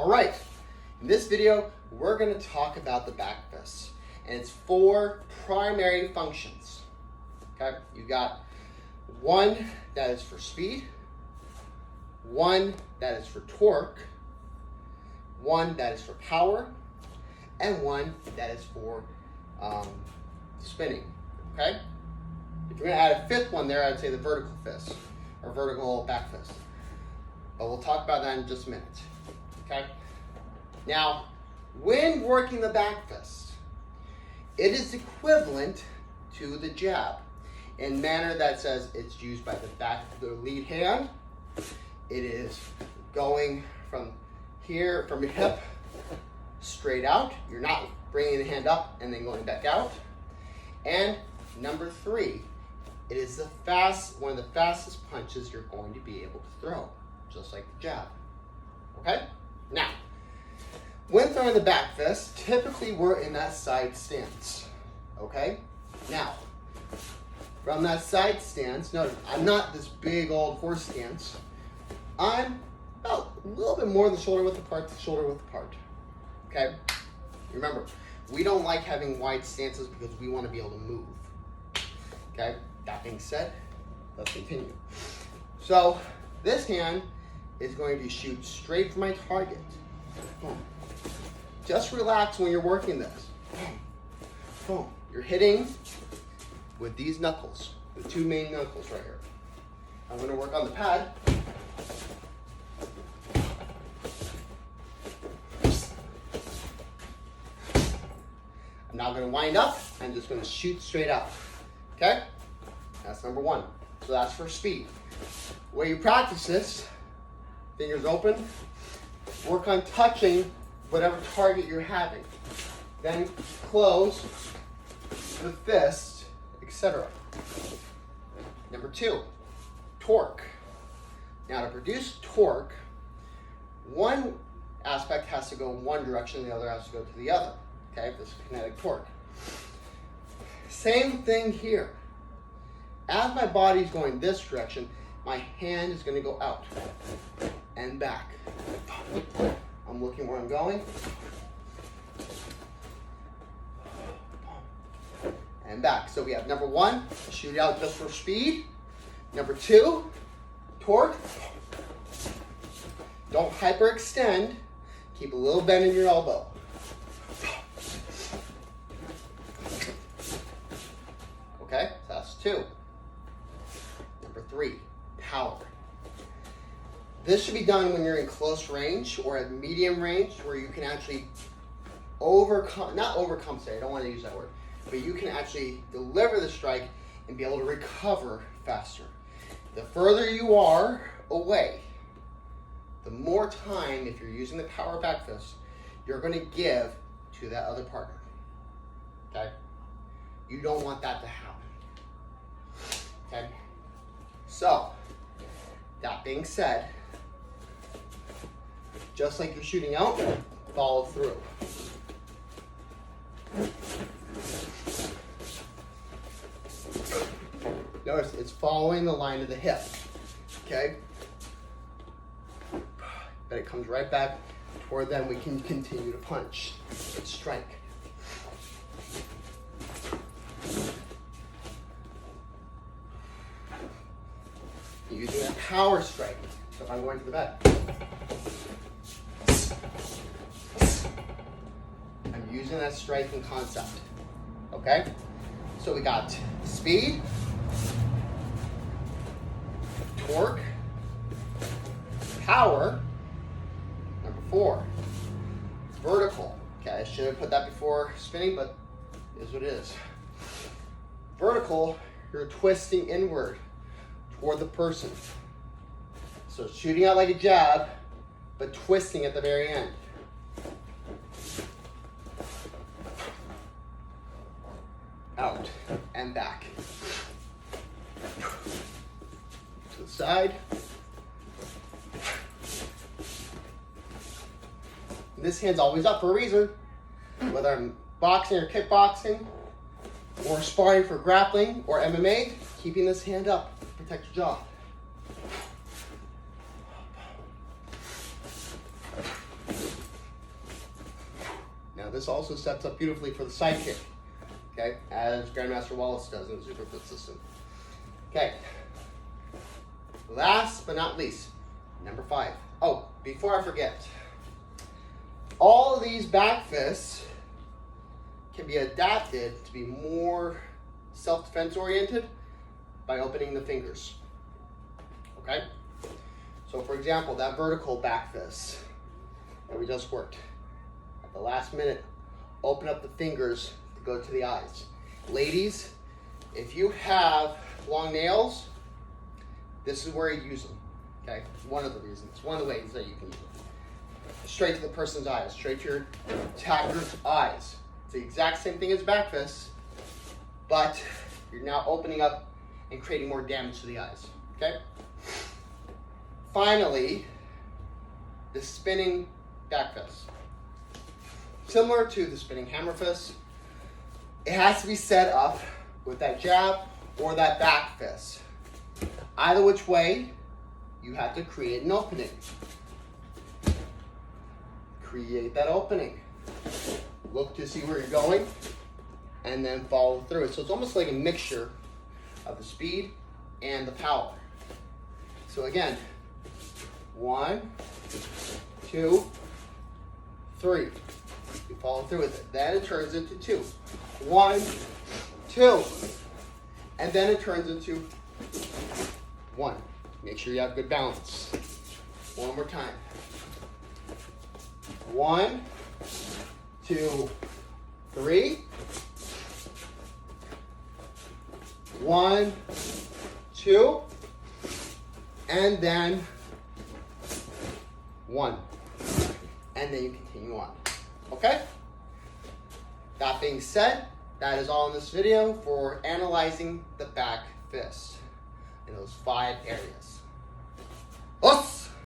All right, in this video, we're going to talk about the back fist and its 4 primary functions. Okay, you got one that is for speed, one that is for torque, one that is for power, and one that is for spinning. Okay, if you're going to add a 5th one there, I'd say the vertical fist or vertical back fist. But we'll talk about that in just a minute. Okay? Now, when working the back fist, it is equivalent to the jab in manner that says it's used by the back of the lead hand. It is going from here, from your hip, straight out. You're not bringing the hand up and then going back out. And number 3, it is one of the fastest punches you're going to be able to throw, just like the jab. Okay? Now, when throwing the back fist, typically we're in that side stance. Okay? Now, from that side stance, notice I'm not this big old horse stance. I'm about a little bit more than shoulder width apart to shoulder width apart. Okay? Remember, we don't like having wide stances because we want to be able to move. Okay? That being said, let's continue. So, this hand is going to shoot straight for my target. Boom. Just relax when you're working this. Boom. Boom. You're hitting with these knuckles, the 2 main knuckles right here. I'm going to work on the pad. I'm now going to wind up. I'm just going to shoot straight out. Okay? That's number 1. So that's for speed. The way you practice this, fingers open, work on touching whatever target you're having. Then close the fist, etc. Number 2, torque. Now to produce torque, one aspect has to go in one direction, the other has to go to the other. Okay, this is kinetic torque. Same thing here. As my body is going this direction, my hand is going to go out and back. I'm looking where I'm going. And back. So we have number 1, shoot out just for speed. Number 2, torque. Don't hyperextend. Keep a little bend in your elbow. Okay, so that's 2. Number 3, power. This should be done when you're in close range or at medium range where you can actually not overcompensate, I don't want to use that word, but you can actually deliver the strike and be able to recover faster. The further you are away, the more time, if you're using the power back fist, you're going to give to that other partner. Okay? You don't want that to happen. Okay? So, that being said, just like you're shooting out, follow through. Notice it's following the line of the hip. Okay? But it comes right back toward them. We can continue to punch and strike. Using a power strike. So if I'm going to the back, I'm using that striking concept. Okay? So we got speed, torque, power. Number 4, vertical. Okay, I should have put that before spinning, but it is what it is. Vertical, you're twisting inward toward the person. So shooting out like a jab, but twisting at the very end. Out and back. To the side. This hand's always up for a reason. Whether I'm boxing or kickboxing, or sparring for grappling or MMA, keeping this hand up. Protect your jaw. Now this also sets up beautifully for the side kick, okay, as Grandmaster Wallace does in the Superfoot system. Okay, last but not least, number 5. Oh, before I forget, all of these back fists can be adapted to be more self-defense oriented by opening the fingers, okay? So for example, that vertical back fist that we just worked, at the last minute, open up the fingers to go to the eyes. Ladies, if you have long nails, this is where you use them, okay? One of the reasons, one of the ways that you can use them. Straight to the person's eyes, straight to your attacker's eyes. It's the exact same thing as back fists, but you're now opening up and creating more damage to the eyes, okay? Finally, the spinning back fist. Similar to the spinning hammer fist, it has to be set up with that jab or that back fist. Either which way, you have to create an opening. Create that opening. Look to see where you're going, and then follow through it. So it's almost like a mixture of the speed and the power. So again, 1, 2, 3. You follow through with it. Then it turns into 2. 1, 2. And then it turns into 1. Make sure you have good balance. One more time. 1, 2, 3. 1, 2. And then 1. And then you continue on. Okay? That being said, that is all in this video for analyzing the back fist in those 5 areas. Us!